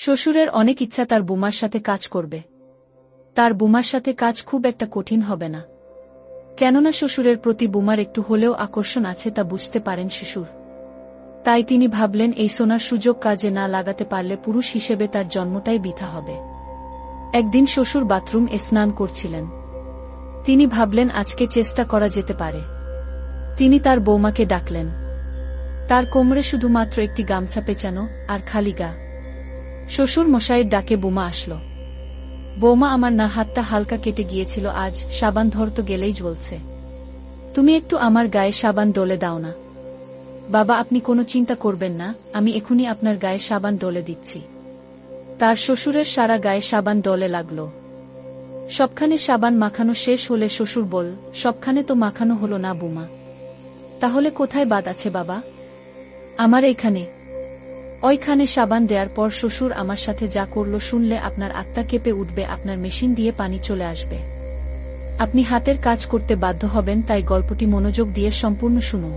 শ্বশুরের অনেক ইচ্ছা তার বুমার সাথে কাজ করবে। তার বুমার সাথে কাজ খুব একটা কঠিন হবে না, কেননা শ্বশুরের প্রতি বুমার একটু হলেও আকর্ষণ আছে তা বুঝতে পারেন শ্বশুর। তাই তিনি ভাবলেন এই সোনার সুযোগ কাজে না লাগাতে পারলে পুরুষ হিসেবে তার জন্মটাই বৃথা হবে। একদিন শ্বশুর বাথরুম স্নান করছিলেন। তিনি ভাবলেন আজকে চেষ্টা করা যেতে পারে। তিনি তার বৌমাকে ডাকলেন। তার কোমরে শুধুমাত্র একটি গামছা পেঁচানো আর খালি গা। শ্বশুর মশাইয়ের ডাকে বুমা আসলো। বৌমা, আমার না হাতটা হালকা কেটে গিয়েছিল আজ, সাবান ধরতে গেলেই জ্বলছে। তুমি একটু আমার গায়ে সাবান ডলে দাও না। বাবা, আপনি কোনো চিন্তা করবেন না, আমি এখনই আপনার গায়ে সাবান ডলে দিচ্ছি। তার শ্বশুরের সারা গায়ে সাবান ডলে লাগল। সবখানে সাবান মাখানো শেষ হলে শ্বশুর বল, সবখানে তো মাখানো হলো না বুমা, তাহলে কোথায় বাদ আছে বাবা? আমার এইখানে। ওইখানে সাবান দেওয়ার পর শ্বশুর আমার সাথে যা করল শুনলে আপনার আত্মা কেঁপে উঠবে, আপনার মেশিন দিয়ে পানি চলে আসবে। আপনি হাতের কাজ করতে বাধ্য হবেন, তাই গল্পটি মনোযোগ দিয়ে সম্পূর্ণ শুনুন।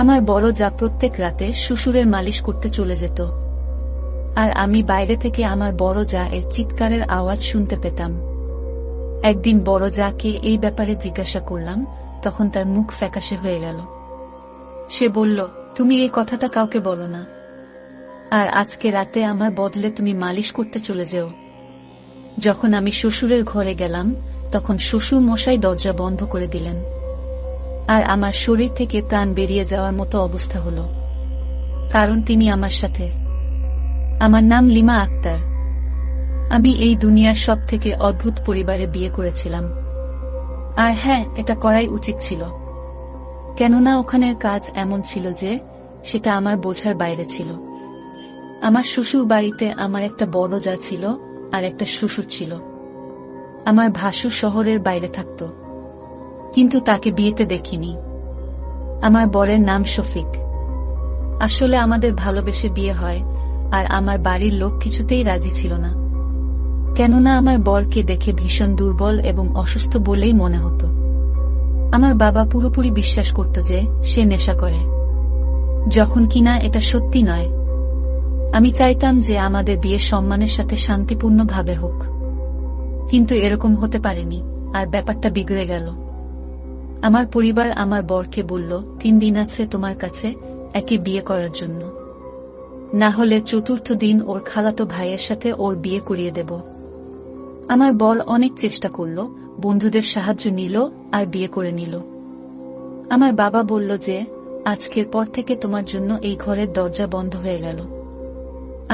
আমার বড় যা প্রত্যেক রাতে শ্বশুরের মালিশ করতে চলে যেত, আর আমি বাইরে থেকে আমার বড় যা এর চিৎকারের আওয়াজ শুনতে পেতাম। একদিন বড় যাকে এই ব্যাপারে জিজ্ঞাসা করলাম, তখন তার মুখ ফ্যাকাশে হয়ে গেল। সে বলল, তুমি এই কথাটা কাউকে বলো না, আর আজকে রাতে আমার বদলে তুমি মালিশ করতে চলে যেও। যখন আমি শ্বশুরের ঘরে গেলাম, তখন শ্বশুর মশাই দরজা বন্ধ করে দিলেন, আর আমার শরীর থেকে প্রাণ বেরিয়ে যাওয়ার মতো অবস্থা হলো, কারণ তিনি আমার সাথে। আমার নাম লিমা আক্তার। আমি এই দুনিয়ার সব থেকে অদ্ভুত পরিবারে বিয়ে করেছিলাম। আর হ্যাঁ, এটা করাই উচিত ছিল, কেননা ওখানের কাজ এমন ছিল যে সেটা আমার বোঝার বাইরে ছিল। আমার শ্বশুর বাড়িতে আমার একটা বড় যা ছিল আর একটা শ্বশুর ছিল। আমার ভাসুর শহরের বাইরে থাকত, কিন্তু তাকে বিয়েতে দেখিনি। আমার বরের নাম শফিক। আসলে আমাদের ভালোবেসে বিয়ে হয়, আর আমার বাড়ির লোক কিছুতেই রাজি ছিল না, কেননা আমার বরকে দেখে ভীষণ দুর্বল এবং অসুস্থ বলেই মনে হতো। আমার বাবা পুরোপুরি বিশ্বাস করত যে সে নেশা করে, যখন কিনা এটা সত্যি নয়। আমি চাইতাম যে আমাদের বিয়ে সম্মানের সাথে শান্তিপূর্ণভাবে হোক, কিন্তু এরকম হতে পারেনি, আর ব্যাপারটা বিগড়ে গেল। আমার পরিবার আমার বরকে বলল, 3 দিন আছে তোমার কাছে একে বিয়ে করার জন্য, না হলে চতুর্থ দিন ওর খালাতো ভাইয়ের সাথে ওর বিয়ে করিয়ে দেব। আমার বর অনেক চেষ্টা করল, বন্ধুদের সাহায্য নিল আর বিয়ে করে নিল। আমার বাবা বলল যে আজকের পর থেকে তোমার জন্য এই ঘরের দরজা বন্ধ হয়ে গেল।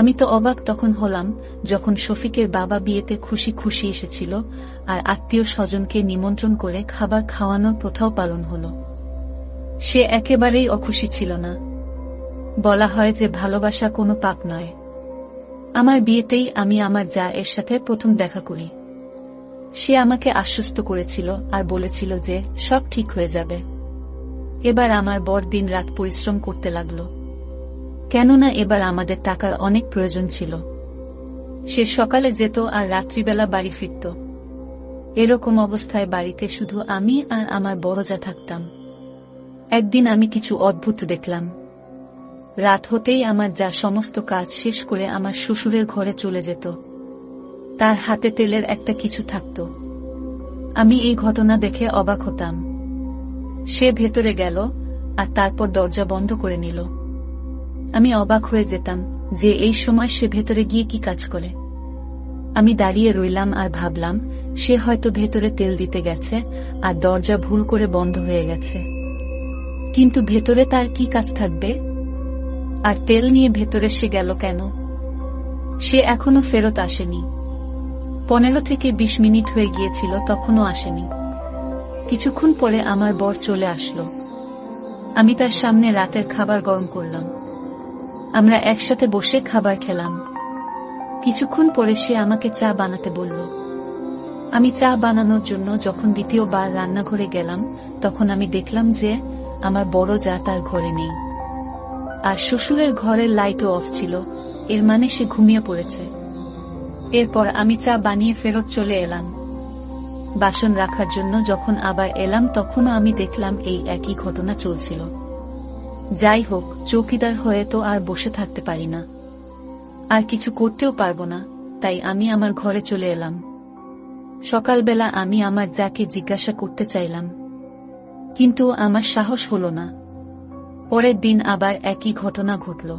আমি তো অবাক তখন হলাম যখন শফিকের বাবা বিয়েতে খুশি খুশি এসেছিল, আর আত্মীয় স্বজনকে নিমন্ত্রণ করে খাবার খাওয়ানোর প্রথাও পালন হল। সে একেবারেই অখুশি ছিল না। বলা হয় যে ভালোবাসা কোনো পাপ নয়। আমার বিয়েতেই আমি আমার যা এর সাথে প্রথম দেখা করি। সে আমাকে আশ্বস্ত করেছিল আর বলেছিল যে সব ঠিক হয়ে যাবে। এবার আমার বর দিন রাত পরিশ্রম করতে লাগলো, কেননা এবার আমাদের টাকার অনেক প্রয়োজন ছিল। সে সকালে যেত আর রাত্রিবেলা বাড়ি ফিরত। এরকম অবস্থায় বাড়িতে শুধু আমি আর আমার বড় যা থাকতাম। একদিন আমি কিছু অদ্ভুত দেখলাম। রাত হতেই আমার যা সমস্ত কাজ শেষ করে আমার শ্বশুরের ঘরে চলে যেত। তার হাতে তেলের একটা কিছু থাকত। আমি এই ঘটনা দেখে অবাক হতাম। সে ভেতরে গেল আর তারপর দরজা বন্ধ করে নিল। আমি অবাক হয়ে যেতাম যে এই সময় সে ভেতরে গিয়ে কি কাজ করে। আমি দাঁড়িয়ে রইলাম আর ভাবলাম সে হয়তো ভেতরে তেল দিতে গেছে আর দরজা ভুল করে বন্ধ হয়ে গেছে। কিন্তু ভেতরে তার কি কাজ থাকবে? আর তেল নিয়ে ভেতরে সে গেল কেন? সে এখনো ফেরত আসেনি। 15 থেকে 20 মিনিট হয়ে গিয়েছিল, তখনও আসেনি। কিছুক্ষণ পরে আমার বর চলে আসলো। আমি তার সামনে রাতের খাবার গরম করলাম। আমরা একসাথে বসে খাবার খেলাম। কিছুক্ষণ পরে সে আমাকে চা বানাতে বলল। আমি চা বানানোর জন্য যখন দ্বিতীয়বার রান্নাঘরে গেলাম, তখন আমি দেখলাম যে আমার বড় যা তার ঘরে নেই, আর শ্বশুরের ঘরের লাইটও অফ ছিল। এর মানে সে ঘুমিয়ে পড়েছে। এরপর আমি চা বানিয়ে ফেরত চলে এলাম। বাসন রাখার জন্য যখন আবার এলাম, তখনও আমি দেখলাম এই একই ঘটনা চলছিল। যাই হোক, চৌকিদার হয়ে তো আর বসে থাকতে পারি না। আর কিছু করতেও পারবো না, তাই আমি আমার ঘরে চলে এলাম। সকালবেলা আমি আমার যাকে জিজ্ঞাসা করতে চাইলাম, কিন্তু আমার সাহস হলো না। পরের দিন আবার একই ঘটনা ঘটল।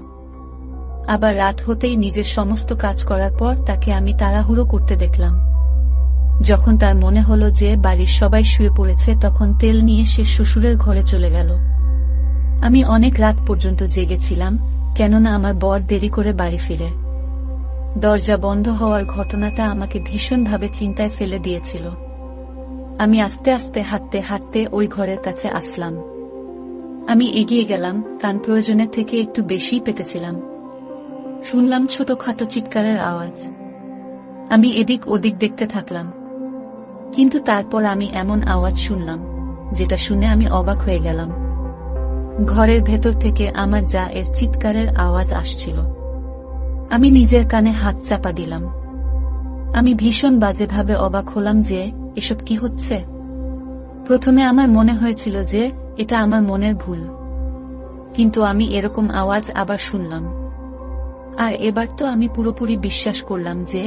আবার রাত হতেই নিজের সমস্ত কাজ করার পর তাকে আমি তাড়াহুড়ো করতে দেখলাম। যখন তার মনে হলো যে বাড়ির সবাই শুয়ে পড়েছে, তখন তেল নিয়ে সে শ্বশুরের ঘরে চলে গেল। আমি অনেক রাত পর্যন্ত জেগেছিলাম, কেননা আমার বর দেরি করে বাড়ি ফিরে। দরজা বন্ধ হওয়ার ঘটনাটা আমাকে ভীষণভাবে চিন্তায় ফেলে দিয়েছিল। আমি আস্তে আস্তে হাঁটতে হাঁটতে ওই ঘরের কাছে আসলাম। আমি এগিয়ে গেলাম, কান প্রয়োজনের থেকে একটু বেশিই পেতেছিলাম। শুনলাম ছোটখাটো চিৎকারের আওয়াজ। আমি এদিক ওদিক দেখতে থাকলাম, কিন্তু তারপর আমি এমন আওয়াজ শুনলাম যেটা শুনে আমি অবাক হয়ে গেলাম। ঘরের ভেতর থেকে আমার যা এর চিৎকারের আওয়াজ আসছিল। আমি নিজের কানে হাত চাপা দিলাম। আমি ভীষণ বাজেভাবে অবাক হলাম যে এসব কি হচ্ছে। প্রথমে আমার মনে হয়েছিল যে এটা আমার মনের ভুল, কিন্তু আমি এরকম আওয়াজ আবার শুনলাম। আর এবার তো আমি পুরোপুরি বিশ্বাস করলাম যে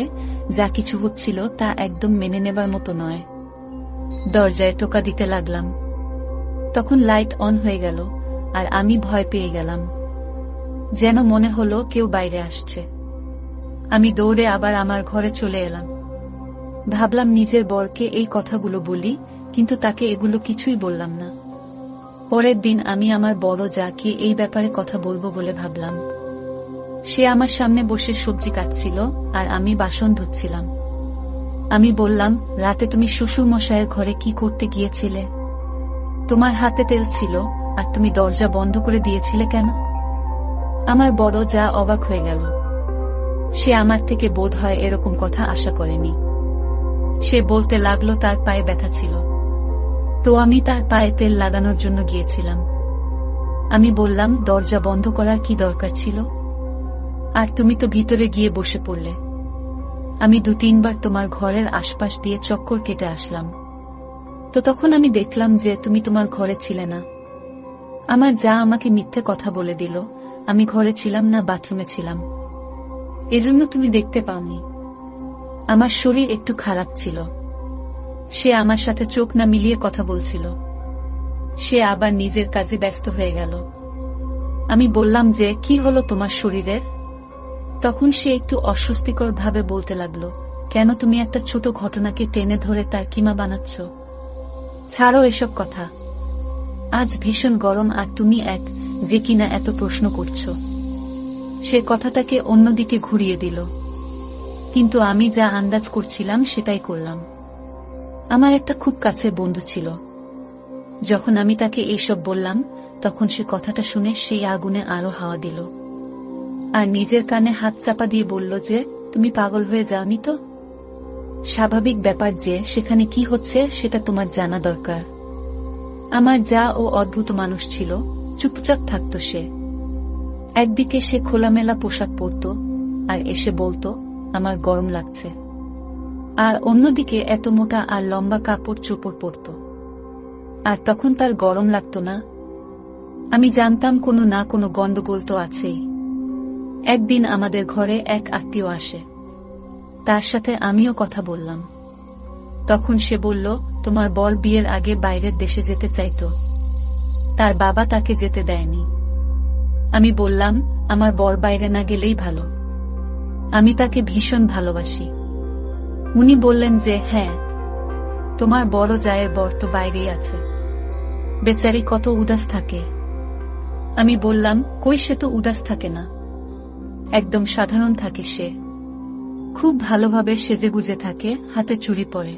যা কিছু হচ্ছিল তা একদম মেনে নেবার মতো নয়। দরজায় টোকা দিতে লাগলাম। তখন লাইট অন হয়ে গেল, আর আমি ভয় পেয়ে গেলাম। যেন মনে হলো কেউ বাইরে আসছে। আমি দৌড়ে আবার আমার ঘরে চলে এলাম। ভাবলাম নিজের বরকে এই কথাগুলো বলি, কিন্তু তাকে এগুলো কিছুই বললাম না। পরের দিন আমি আমার বড় যাকে এই ব্যাপারে কথা বলবো বলে ভাবলাম। সে আমার সামনে বসে সবজি কাটছিল, আর আমি বাসন ধুচ্ছিলাম। আমি বললাম, রাতে তুমি শ্বশুর মশাইয়ের ঘরে কি করতে গিয়েছিলে? তোমার হাতে তেল ছিল, আর তুমি দরজা বন্ধ করে দিয়েছিলে কেন? আমার বড় যা অবাক হয়ে গেল। সে আমার থেকে বোধ হয় এরকম কথা আশা করেনি। সে বলতে লাগলো তার পায়ে ব্যথা ছিল, তো আমি তার পায়ে তেল লাগানোর জন্য গিয়েছিলাম। আমি বললাম, দরজা বন্ধ করার কি দরকার ছিল? আর তুমি তো ভিতরে গিয়ে বসে পড়লে। আমি 2-3 বার তোমার ঘরের আশপাশ দিয়ে চক্কর কেটে আসলাম, তো তখন আমি দেখলাম যে তুমি তোমার ঘরে ছিলে না। আমার যা আমাকে মিথ্যে কথা বলে দিল, আমি ঘরে ছিলাম না, বাথরুমে ছিলাম। এজন্য তুমি দেখতে পাওনি। আমার শরীর একটু খারাপ ছিল। সে আমার সাথে চোখ না মিলিয়ে কথা বলছিল। সে আবার নিজের কাজে ব্যস্ত হয়ে গেল। আমি বললাম যে, কি হলো তোমার শরীরের? তখন সে একটু অস্বস্তিকর ভাবে বলতে লাগলো, কেন তুমি একটা ছোট ঘটনাকে টেনে ধরে তার কিমা বানাচ্ছ? ছাড়ো এসব কথা। আজ ভীষণ গরম, আর তুমি যে কিনা এত প্রশ্ন করছো। সে কথাটাকে অন্যদিকে ঘুরিয়ে দিল, কিন্তু আমি যা আন্দাজ করছিলাম সেটাই করলাম। আমার একটা খুব কাছের বন্ধু ছিল। যখন আমি তাকে এইসব বললাম, তখন সে কথাটা শুনে সেই আগুনে আরো হাওয়া দিল, আর নিজের কানে হাত চাপা দিয়ে বলল যে, তুমি পাগল হয়ে যাওনি তো? স্বাভাবিক ব্যাপার যে সেখানে কি হচ্ছে সেটা তোমার জানা দরকার। আমার যা ও অদ্ভুত মানুষ ছিল, চুপচাপ থাকতো সে। একদিকে সে খোলামেলা পোশাক পরত, আর এসে বলতো, আমার গরম লাগছে। আর অন্যদিকে এত মোটা আর লম্বা কাপড় চোপড় পরত, আর তখন তার গরম লাগতো না। আমি জানতাম কোনো না কোনো গন্ডগোল তো আছেই। একদিন আমাদের ঘরে এক আত্মীয় আসে, তার সাথে আমিও কথা বললাম। তখন সে বলল, তোমার বর বিয়ের আগে বাইরের দেশে যেতে চাইতো, তার বাবা তাকে যেতে দেয়নি। আমি বললাম, আমার বর বাইরে না গেলেই ভালো, আমি তাকে ভীষণ ভালোবাসি। উনি বললেন যে, হ্যাঁ, তোমার বড় জায়ের বর তো বাইরেই আছে, বেচারি কত উদাস থাকে। আমি বললাম, কই, সে তো উদাস থাকে না, একদম সাধারণ থাকে সে, খুব ভালোভাবে সেজেগুজে থাকে, হাতে চুড়ি পরে।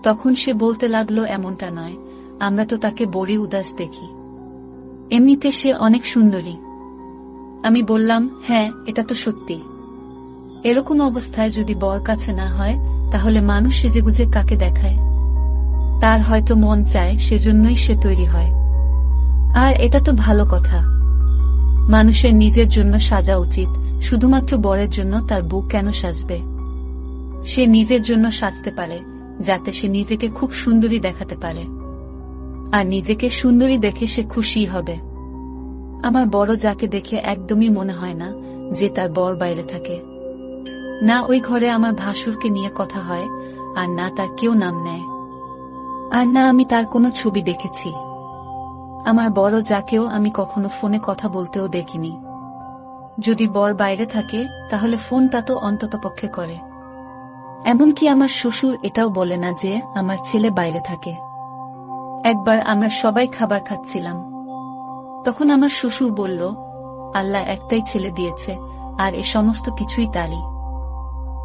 তখন সে বলতে লাগলো, এমনটা নয়, আমরা তো তাকে বড়ই উদাস দেখি, এমনিতে সে অনেক সুন্দরী। আমি বললাম, হ্যাঁ, এটা তো সত্যি। এরকম অবস্থায় যদি বর কাছে না হয়, তাহলে মানুষ সেজেগুজে কাকে দেখায়? তার হয়তো মন চায়, সেজন্যই সে তৈরি হয়। আর এটা তো ভালো কথা। মানুষের নিজের জন্য সাজা উচিত, শুধুমাত্র বরের জন্য তার বুক কেন সাজবে? সে নিজের জন্য সাজতে পারে, যাতে সে নিজেকে খুব সুন্দরী দেখাতে পারে, আর নিজেকে সুন্দরী দেখে সে খুশি হবে। আমার বড় যাকে দেখে একদমই মনে হয় না যে তার বর বাইরে থাকে। না ওই ঘরে আমার ভাসুরকে নিয়ে কথা হয়, আর না তার কেউ নাম নেয়, আর না আমি তার কোনো ছবি দেখেছি। আমার বড় যাকেও আমি কখনো ফোনে কথা বলতেও দেখিনি। যদি বর বাইরে থাকে তাহলে ফোনটা তো অন্ততপক্ষে করে। এমনকি আমার শ্বশুর এটাও বলে না যে আমার ছেলে বাইরে থাকে। একবার আমরা সবাই খাবার খাচ্ছিলাম, তখন আমার শ্বশুর বলল, আল্লাহ একটাই ছেলে দিয়েছে, আর এ সমস্ত কিছুই তারই।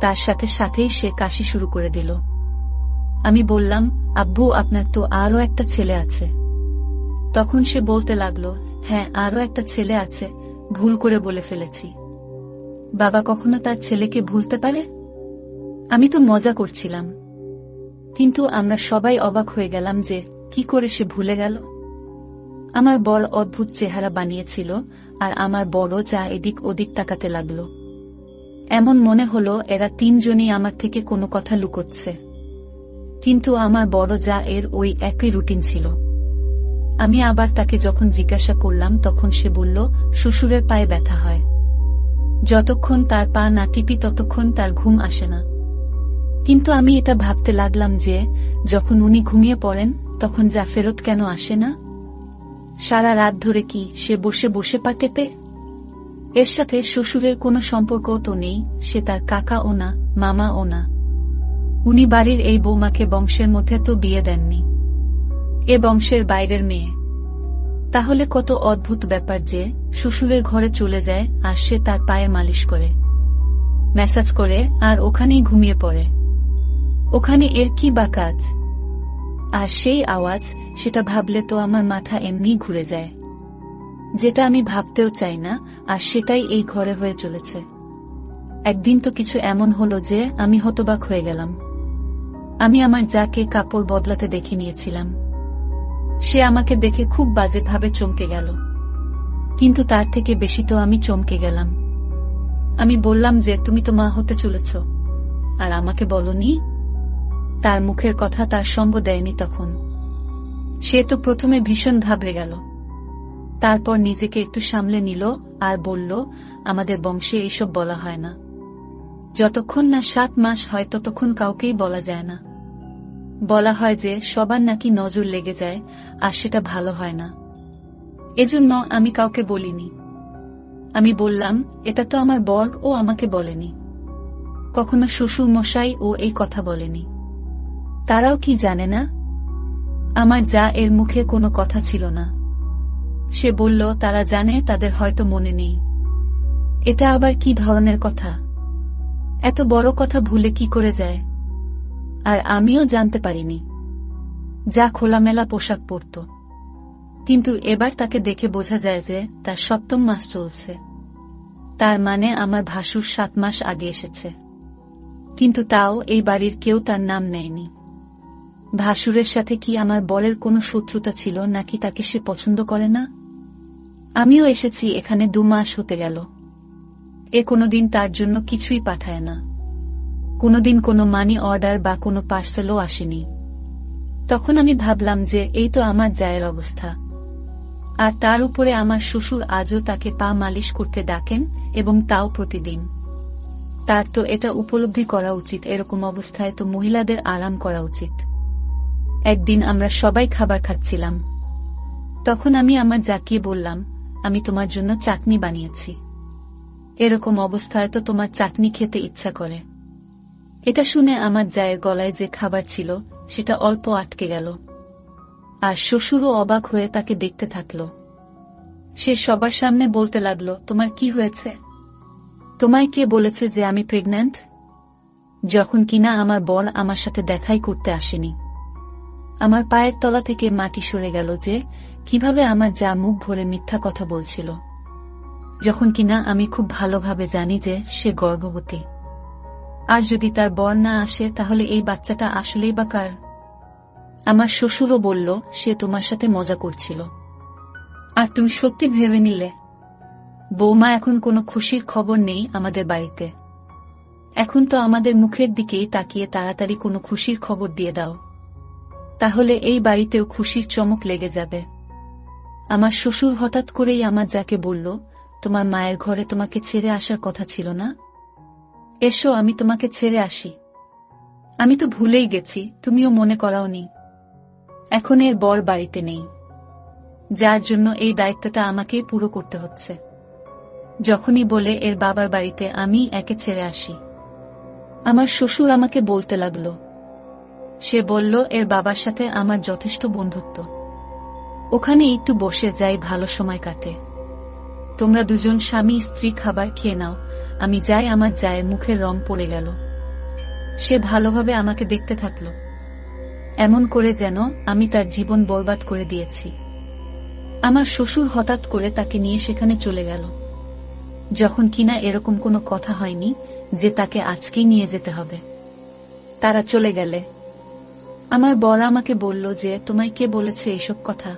তার সাথে সাথেই সে কাশি শুরু করে দিল। আমি বললাম, আব্বু আপনার তো আরও একটা ছেলে আছে। তখন সে বলতে লাগলো, হ্যাঁ আরও একটা ছেলে আছে, ভুল করে বলে ফেলেছি। বাবা কখনো তার ছেলেকে ভুলতে পারে? আমি তো মজা করছিলাম, কিন্তু আমরা সবাই অবাক হয়ে গেলাম যে কি করে সে ভুলে গেল। আমার বর অদ্ভুত চেহারা বানিয়েছিল, আর আমার বড় যা এদিক ওদিক তাকাতে লাগলো। এমন মনে হলো এরা তিনজনই আমার থেকে কোনো কথা লুকোচ্ছে। কিন্তু আমার বড় যা এর ওই একই রুটিন ছিল। আমি আবার তাকে যখন জিজ্ঞাসা করলাম তখন সে বলল, শ্বশুরের পায়ে ব্যথা হয়, যতক্ষণ তার পা না টিপি ততক্ষণ তার ঘুম আসে না। কিন্তু আমি এটা ভাবতে লাগলাম যে যখন উনি ঘুমিয়ে পড়েন তখন যা ফেরত কেন আসে না? সারা রাত ধরে কি সে বসে বসে পা টেপে? এর সাথে শ্বশুরের কোনো সম্পর্কও তো নেই, সে তার কাকাও না, মামাও না। উনি বাড়ির এই বৌমাকে বংশের মধ্যে তো বিয়ে দেননি, এ বংশের বাইরের মেয়ে। তাহলে কত অদ্ভুত ব্যাপার যে শ্বশুরের ঘরে চলে যায় আর সে তার পায়ে মালিশ করে, ম্যাসাজ করে, আর ওখানেই ঘুমিয়ে পড়ে। ওখানে এর কি বা কাজ? আর সেই আওয়াজ, সেটা ভাবলে তো আমার মাথা এমনি ঘুরে যায়। যেটা আমি ভাবতেও চাই না, আর সেটাই এই ঘরে হয়ে চলেছে। একদিন তো কিছু এমন হলো যে আমি হতবাক হয়ে গেলাম। আমি আমার যাকে কাপড় বদলাতে দেখে নিয়েছিলাম, সে আমাকে দেখে খুব বাজেভাবে চমকে গেল। কিন্তু তার থেকে বেশি তো আমি চমকে গেলাম। আমি বললাম যে তুমি তো মা হতে চলেছ, আর আমাকে বলনি? তার মুখের কথা তার সঙ্গ দেয়নি তখন। সে তো প্রথমে ভীষণ ঘাবড়ে গেল, তারপর নিজেকে একটু সামলে নিল আর বলল, আমাদের বংশে এইসব বলা হয় না। যতক্ষণ না 7 মাস হয় ততক্ষণ কাউকেই বলা যায় না। বলা হয় যে সবার নাকি নজর লেগে যায়, আর সেটা ভালো হয় না। এজন্য আমি কাউকে বলিনি। আমি বললাম, এটা তো আমার বর, ও আমাকে বলেনি। কখনো শ্বশুর মশাই ও এই কথা বলেনি। তারাও কি জানে না? আমার যা এর মুখে কোনো কথা ছিল না। সে বলল, তারা জানে, তাদের হয়তো মনে নেই। এটা আবার কি ধরনের কথা? এত বড় কথা ভুলে কি করে যায়? আর আমিও জানতে পারিনি। যা খোলামেলা পোশাক পরত, কিন্তু এবার তাকে দেখে বোঝা যায় যে তার 7ম মাস চলছে। তার মানে আমার ভাসুর 7 মাস আগে এসেছে। কিন্তু তাও এই বাড়ির কেউ তার নাম নেয়নি। ভাসুরের সাথে কি আমার বরের কোনো শত্রুতা ছিল, নাকি তাকে সে পছন্দ করে না? আমিও এসেছি এখানে 2 মাস হতে গেল। এ কোনোদিন তার জন্য কিছুই পাঠায় না, কোনোদিন কোনো মানি অর্ডার বা কোনো পার্সেলও আসেনি। তখন আমি ভাবলাম যে এই তো আমার জায়ের অবস্থা। আর তার উপরে আমার শ্বশুর আজও তাকে পা মালিশ করতে ডাকেন, এবং তাও প্রতিদিন। তার তো এটা উপলব্ধি করা উচিত, এরকম অবস্থায় তো মহিলাদের আরাম করা উচিত। একদিন আমরা সবাই খাবার খাচ্ছিলাম, তখন আমি আমার যাকে বললাম, আমি তোমার জন্য চাটনি বানিয়েছি। এরকম অবস্থায় তো তোমার চাটনি খেতে ইচ্ছা করে। এটা শুনে আমার জায়ের গলায় যে খাবার ছিল সেটা অল্প আটকে গেল, আর শ্বশুরও অবাক হয়ে তাকে দেখতে থাকল। সে সবার সামনে বলতে লাগলো, তোমার কি হয়েছে? তোমায় কে বলেছে যে আমি প্রেগন্যান্ট? যখন কিনা আমার বর আমার সাথে দেখাই করতে আসেনি। আমার পায়ের তলা থেকে মাটি সরে গেল যে কিভাবে আমার যা মুখ ভরে মিথ্যা কথা বলছিল, যখন কিনা আমি খুব ভালোভাবে জানি যে সে গর্ভবতী। আর যদি তার বর না আসে তাহলে এই বাচ্চাটা আসলেই বা কার? আমার শ্বশুরও বলল, সে তোমার সাথে মজা করছিল, আর তুমি সত্যি ভেবে নিলে। বৌমা, এখন কোনো খুশির খবর নেই আমাদের বাড়িতে। এখন তো আমাদের মুখের দিকেই তাকিয়ে তাড়াতাড়ি কোনো খুশির খবর দিয়ে দাও, তাহলে এই বাড়িতেও খুশির চমক লেগে যাবে। আমার শ্বশুর হঠাৎ করেই আমার যাকে বলল, তোমার মায়ের ঘরে তোমাকে ছেড়ে আসার কথা ছিল না? এসো, আমি তোমাকে ছেড়ে আসি। আমি তো ভুলেই গেছি, তুমিও মনে করাওনি। এখন এর বর বাড়িতে নেই, যার জন্য এই দায়িত্বটা আমাকেই পুরো করতে হচ্ছে। যখনই বলে এর বাবার বাড়িতে আমি একে ছেড়ে আসি, আমার শ্বশুর আমাকে বলতে লাগলো। সে বলল এর বাবার সাথে আমার যথেষ্ট বন্ধুত্ব, ওখানে একটু বসে যাই, ভালো সময় কাটে। তোমরা দুজন স্বামী স্ত্রী খাবার খেয়ে নাও, আমি যাই। আমার জায়ের মুখের রং পড়ে গেল। সে ভালোভাবে আমাকে দেখতে থাকল, এমন করে যেন আমি তার জীবন বরবাদ করে দিয়েছি। আমার শ্বশুর হঠাৎ করে তাকে নিয়ে সেখানে চলে গেল, যখন কিনা এরকম কোনো কথা হয়নি যে তাকে আজকেই নিয়ে যেতে হবে। তারা চলে গেলে আমার বর আমাকে বলল যে, তোমায় কে বলেছে এইসব কথা?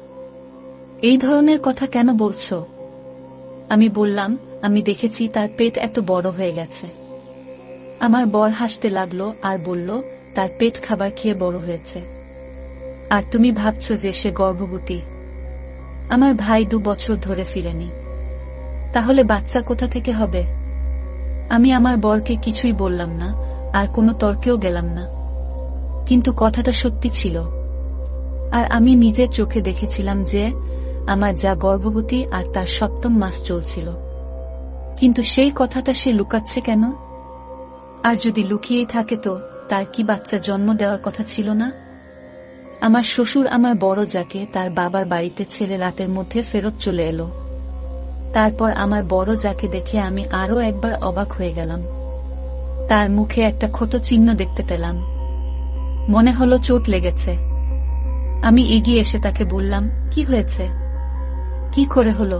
এই ধরনের কথা কেন বলছো? আমি বললাম, আমি দেখেছি তার পেট এত বড় হয়ে গেছে। আমার বর হাসতে লাগলো আর বলল, তার পেট খাবার খেয়ে বড় হয়েছে, আর তুমি ভাবছো যে সে গর্ভবতী? আমার ভাই 2 বছর ধরে ফিরেনি, তাহলে বাচ্চা কোথা থেকে হবে? আমি আমার বরকে কিছুই বললাম না, আর কোনো তর্কেও গেলাম না, কিন্তু কথাটা সত্যি ছিল। আর আমি নিজের চোখে দেখেছিলাম যে আমার যা গর্ভবতী, আর তার 7ম মাস চলছিল। কিন্তু সেই কথাটা সে লুকাচ্ছে কেন? আর যদি লুকিয়েই থাকে তো তার কি বাচ্চা জন্ম দেওয়ার কথা ছিল না? আমার শ্বশুর আমার বড় যাকে তার বাবার বাড়িতে ছেড়ে রাতের মধ্যে ফেরত চলে এলো। তারপর আমার বড় যাকে দেখে আমি আরো একবার অবাক হয়ে গেলাম। তার মুখে একটা ক্ষত চিহ্ন দেখতে পেলাম, মনে হলো চোট লেগেছে। আমি এগিয়ে এসে তাকে বললাম, কি হয়েছে? কি করে হলো?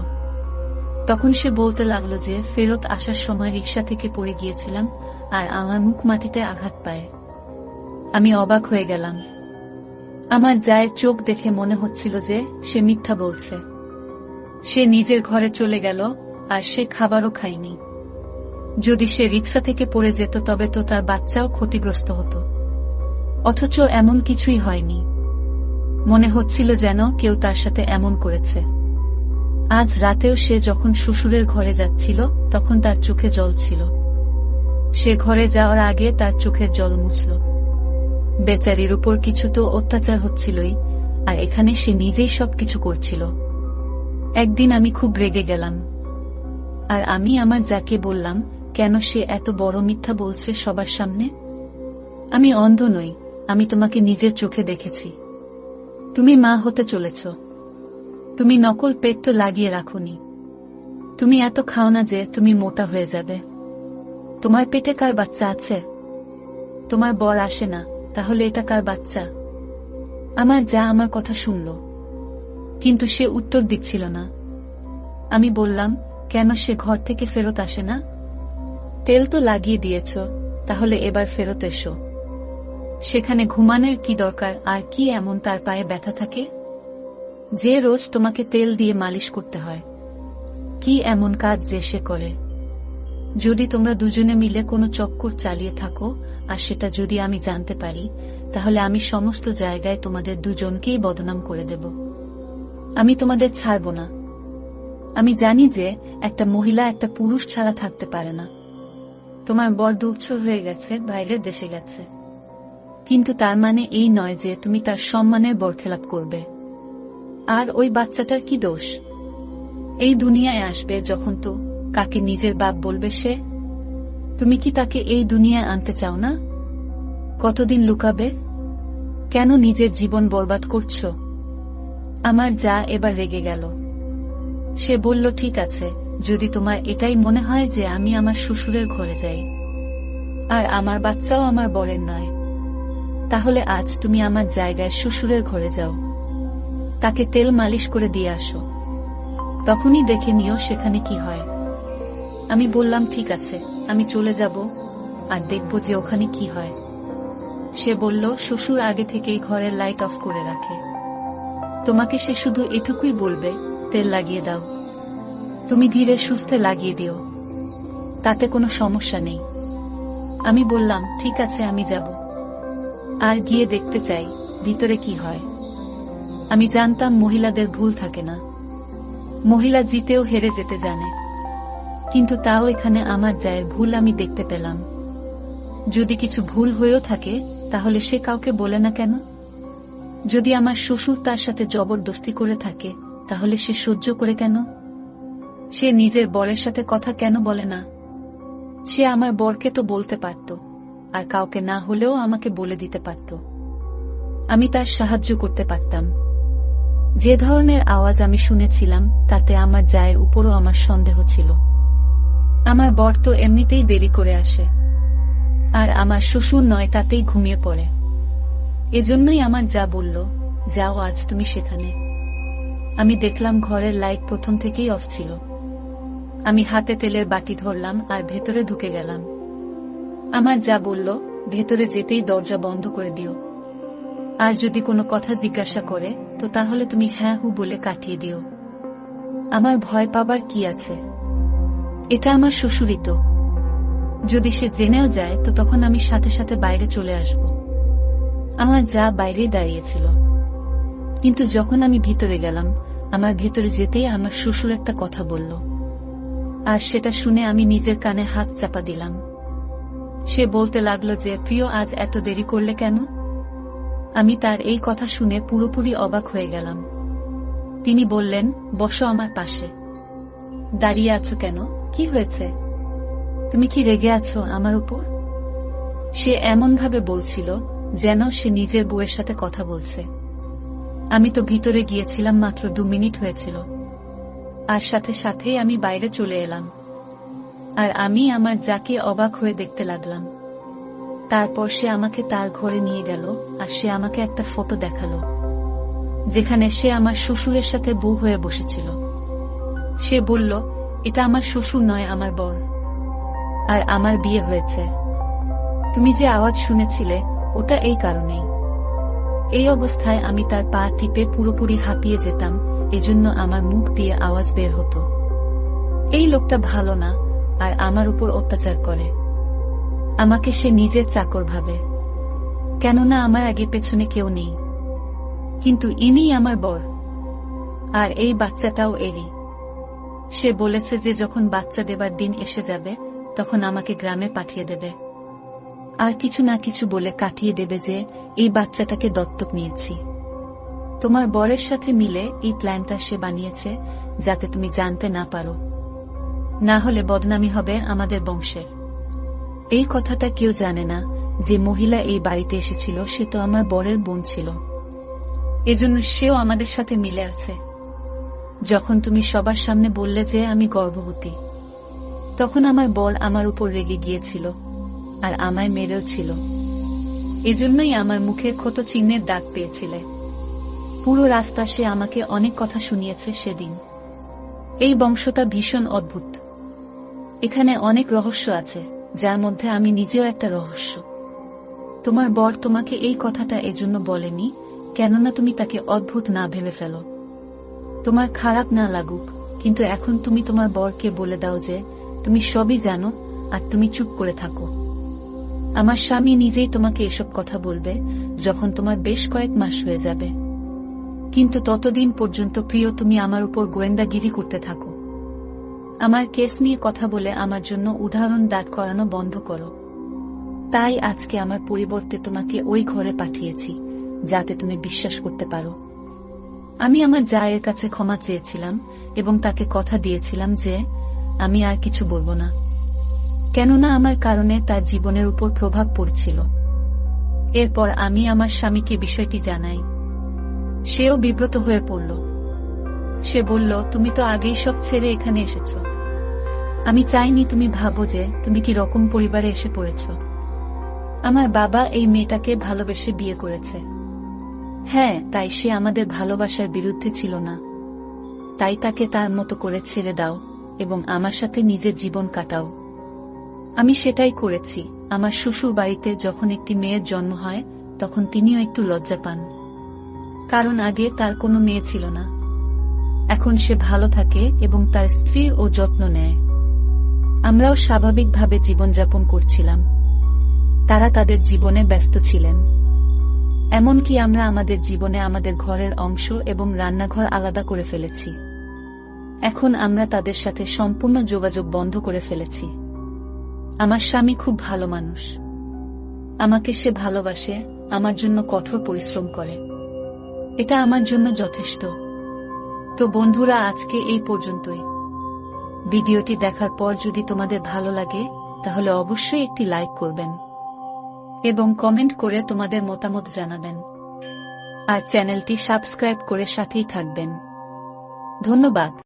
তখন সে বলতে লাগলো যে ফেরত আসার সময় রিকশা থেকে পড়ে গিয়েছিলাম, আর আমার মুখ মাটিতে আঘাত পায়। আমি অবাক হয়ে গেলাম। আমার জায়ের চোখ দেখে মনে হচ্ছিল যে সে মিথ্যা বলছে। সে নিজের ঘরে চলে গেল, আর সে খাবারও খায়নি। যদি সে রিকশা থেকে পড়ে যেত তবে তো তার বাচ্চাও ক্ষতিগ্রস্ত হতো, অথচ এমন কিছুই হয়নি। মনে হচ্ছিল যেন কেউ তার সাথে এমন করেছে। আজ রাতেও সে যখন শ্বশুরের ঘরে যাচ্ছিল তখন তার চোখে জল ছিল। সে ঘরে যাওয়ার আগে তার চোখের জল মুছল। বেচারির উপর কিছু তো অত্যাচার হচ্ছিলই, আর এখানে সে নিজেই সবকিছু করছিল। একদিন আমি খুব রেগে গেলাম, আর আমি আমার যাকে বললাম, কেন সে এত বড় মিথ্যা বলছে সবার সামনে? আমি অন্ধ নই, আমি তোমাকে নিজের চোখে দেখেছি। তুমি মা হতে চলেছ, তুমি নকল পেট তো লাগিয়ে রাখোনি। তুমি এত খাও না যে তুমি মোটা হয়ে যাবে। তোমার পেটে কার বাচ্চা আছে? তোমার বর আসে না, তাহলে এটা কার বাচ্চা? আমার যা আমার কথা শুনল, কিন্তু সে উত্তর দিচ্ছিল না। আমি বললাম, কেন সে ঘর থেকে ফেরত আসে না? তেল তো লাগিয়ে দিয়েছ, তাহলে এবার ফেরত এসো। সেখানে ঘুমানোর কি দরকার? আর কি এমন তার পায়ে ব্যথা থাকে যে রোজ তোমাকে তেল দিয়ে মালিশ করতে হয়? কি এমন কাজ যে সে করে? যদি তোমরা দুজনে মিলে কোনো চক্কর চালিয়ে থাকো, আর সেটা যদি আমি জানতে পারি, তাহলে আমি সমস্ত জায়গায় তোমাদের দুজনকেই বদনাম করে দেব। আমি তোমাদের ছাড়ব না। আমি জানি যে একটা মহিলা একটা পুরুষ ছাড়া থাকতে পারে না। তোমার বর 2 বছর হয়ে গেছে, বাইরের দেশে গেছে, কিন্তু তার মানে এই নয় যে তুমি তার সম্মানের বরখেলাপ করবে। আর ওই বাচ্চাটার কি দোষ? এই দুনিয়ায় আসবে যখন তো কাকে নিজের বাপ বলবে সে? তুমি কি তাকে এই দুনিয়ায় আনতে চাও না? কতদিন লুকাবে? কেন নিজের জীবন বরবাদ করছো? আমার যা এবার রেগে গেল। সে বলল, ঠিক আছে, যদি তোমার এটাই মনে হয় যে আমি আমার শ্বশুরের ঘরে যাই, আর আমার বাচ্চাও আমার বরের নয়, তাহলে আজ তুমি আমার জায়গায় শ্বশুরের ঘরে যাও, তাকে তেল মালিশ করে দিয়ে আসো, তখনই দেখে নিও সেখানে কি হয়। আমি বললাম, ঠিক আছে, আমি চলে যাব, আর দেখব যে ওখানে কি হয়। সে বলল, শ্বশুর আগে থেকেই ঘরের লাইট অফ করে রাখে, তোমাকে সে শুধু এটুকুই বলবে, তেল লাগিয়ে দাও, তুমি ধীরে সুস্থে লাগিয়ে দিও, তাতে কোনো সমস্যা নেই। আমি বললাম, ঠিক আছে, আমি যাব, আর গিয়ে দেখতে চাই ভিতরে কি হয়। আমি জানতাম মহিলাদের ভুল থাকে না, মহিলা জিতেও হেরে যেতে জানে। কিন্তু তাও এখানে আমার জায়ের ভুল আমি দেখতে পেলাম। যদি কিছু ভুল হয়েও থাকে তাহলে সে কাউকে বলে না কেন? যদি আমার শ্বশুর তার সাথে জবরদস্তি করে থাকে তাহলে সে সহ্য করে কেন? সে নিজের বরের সাথে কথা কেন বলে না? সে আমার বরকে তো বলতে পারত, আর কাউকে না হলেও আমাকে বলে দিতে পারত। আমি তার সাহায্য করতে পারতাম। যে ধরনের আওয়াজ আমি শুনেছিলাম তাতে আমার জায়ের উপরও আমার সন্দেহ ছিল। আমার বর তো এমনিতেই দেরি করে আসে, আর আমার শ্বশুর নয় তাতেই ঘুমিয়ে পড়ে। এজন্যই আমার যা বলল, যাও আজ তুমি সেখানে। আমি দেখলাম ঘরের লাইট প্রথম থেকেই অফ ছিল। আমি হাতে তেলের বাটি ধরলাম আর ভেতরে ঢুকে গেলাম। আমার যা বলল, ভেতরে যেতেই দরজা বন্ধ করে দিও, আর যদি কোনো কথা জিজ্ঞাসা করে তো তাহলে তুমি হ্যাঁ হু বলে কাটিয়ে দিও। আমার ভয় পাবার কি আছে? এটা আমার শ্বশুরই তো। যদি সে জেনেও যায় তো তখন আমি সাথে সাথে বাইরে চলে আসব। আমার যা বাইরেই দাঁড়িয়েছিল, কিন্তু যখন আমি ভিতরে গেলাম, আমার ভেতরে যেতেই আমার শ্বশুর একটা কথা বলল, আর সেটা শুনে আমি নিজের কানে হাত চাপা দিলাম। সে বলতে লাগলো যে, প্রিয়, আজ এত দেরি করলে কেন? আমি তার এই কথা শুনে পুরোপুরি অবাক হয়ে গেলাম। তিনি বললেন, বসো আমার পাশে। দাঁড়িয়ে আছো কেন? কি হয়েছে? তুমি কি রেগে আছো আমার উপর? সে এমনভাবে বলছিল যেন সে নিজের বউয়ের সাথে কথা বলছে। আমি তো ভিতরে গিয়েছিলাম মাত্র 2 মিনিট হয়েছিল, আর সাথে সাথেই আমি বাইরে চলে এলাম। আর আমি আমার যাকে অবাক হয়ে দেখতে লাগলাম। তারপর সে আমাকে তার ঘরে নিয়ে গেল, আর সে আমাকে একটা ফটো দেখালো যেখানে সে আমার শ্বশুরের সাথে বউ হয়ে বসেছিল। সে বলল, এটা আমার শ্বশুর নয়, আমার বর, আর আমার বিয়ে হয়েছে। তুমি যে আওয়াজ শুনেছিলে ওটা এই কারণেই। এই অবস্থায় আমি তার পা টিপে পুরোপুরি হাঁপিয়ে যেতাম, এজন্য আমার মুখ দিয়ে আওয়াজ বের হতো। এই লোকটা ভালো না, আর আমার উপর অত্যাচার করে। আমাকে সে নিজের চাকর ভাবে, কেননা আমার আগে পেছনে কেউ নেই। কিন্তু ইনিই আমার বর, আর এই বাচ্চাটাও এরই। সে বলেছে যে যখন বাচ্চা দেবার দিন এসে যাবে তখন আমাকে গ্রামে পাঠিয়ে দেবে, আর কিছু না কিছু বলে কাটিয়ে দেবে যে এই বাচ্চাটাকে দত্তক নিয়েছি। তোমার বরের সাথে মিলে এই প্ল্যানটা সে বানিয়েছে যাতে তুমি জানতে না পারো, না হলে বদনামি হবে আমাদের বংশের। এই কথাটা কেউ জানে না যে মহিলা এই বাড়িতে এসেছিল সে তো আমার বরের বোন ছিল, এজন্য সেও আমাদের সাথে মিলে আছে। যখন তুমি সবার সামনে বললে যে আমি গর্ভবতী, তখন আমার বর আমার উপর রেগে গিয়েছিল, আর আমায় মেরেও ছিল। এজন্যই আমার মুখে ক্ষত চিহ্নের দাগ পেয়েছিলে। পুরো রাস্তা সে আমাকে অনেক কথা শুনিয়েছে সেদিন। এই বংশটা ভীষণ অদ্ভুত। এখানে অনেক রহস্য আছে, যার মধ্যে আমি নিজেও একটা রহস্য। তোমার বর তোমাকে এই কথাটা এজন্য বলেনি কেননা তুমি তাকে অদ্ভুত না ভেবে ফেলো। তোমার খারাপ না লাগুক, কিন্তু এখন তুমি তোমার বরকে বলে দাও যে তুমি সবই জানো, আর তুমি চুপ করে থাকো। আমার স্বামী নিজেই তোমাকে এসব কথা বলবে যখন তোমার বেশ কয়েক মাস হয়ে যাবে। কিন্তু ততদিন পর্যন্ত প্রিয়, তুমি আমার উপর গোয়েন্দাগিরি করতে থাকো। আমার কেস নিয়ে কথা বলে আমার জন্য উদাহরণ দাঁড় করানো বন্ধ করো। তাই আজকে আমার পরিবর্তে তোমাকে ওই ঘরে পাঠিয়েছি যাতে তুমি বিশ্বাস করতে পারো। আমি আমার জায়ের কাছে ক্ষমা চেয়েছিলাম এবং তাকে কথা দিয়েছিলাম যে আমি আর কিছু বলবো না, কেননা আমার কারণে তার জীবনের উপর প্রভাব পড়ছিল। এরপর আমি আমার স্বামীকে বিষয়টি জানাই। সেও বিব্রত হয়ে পড়ল। সে বলল, তুমি তো আগেই সব ছেড়ে এখানে এসেছ। আমি চাইনি তুমি ভাবো যে তুমি কি রকম পরিবারে এসে পড়েছ। আমার বাবা এই মেয়েটাকে ভালোবেসে বিয়ে করেছে। হ্যাঁ, তাই সে আমাদের ভালোবাসার বিরুদ্ধে ছিল না। তাই তাকে তার মতো করে ছেড়ে দাও এবং আমার সাথে নিজের জীবন কাটাও। আমি সেটাই করেছি। আমার শ্বশুর বাড়িতে যখন একটি মেয়ের জন্ম হয় তখন তিনিও একটু লজ্জা পান, কারণ আগে তার কোনো মেয়ে ছিল না। এখন সে ভালো থাকে এবং তার স্ত্রীর ও যত্ন নেয়। আমরাও স্বাভাবিকভাবে জীবনযাপন করছিলাম। তারা তাদের জীবনে ব্যস্ত ছিলেন। এমনকি আমরা আমাদের জীবনে আমাদের ঘরের অংশ এবং রান্নাঘর আলাদা করে ফেলেছি। এখন আমরা তাদের সাথে সম্পূর্ণ যোগাযোগ বন্ধ করে ফেলেছি। আমার স্বামী খুব ভালো মানুষ। আমাকে সে ভালোবাসে, আমার জন্য কঠোর পরিশ্রম করে। এটা আমার জন্য যথেষ্ট। তো বন্ধুরা, আজকে এই পর্যন্তই। ভিডিওটি দেখার পর যদি তোমাদের ভালো লাগে তাহলে অবশ্যই একটি লাইক করবেন এবং কমেন্ট করে তোমাদের মতামত জানাবেন। আর চ্যানেলটি সাবস্ক্রাইব করে সাথেই থাকবেন। ধন্যবাদ।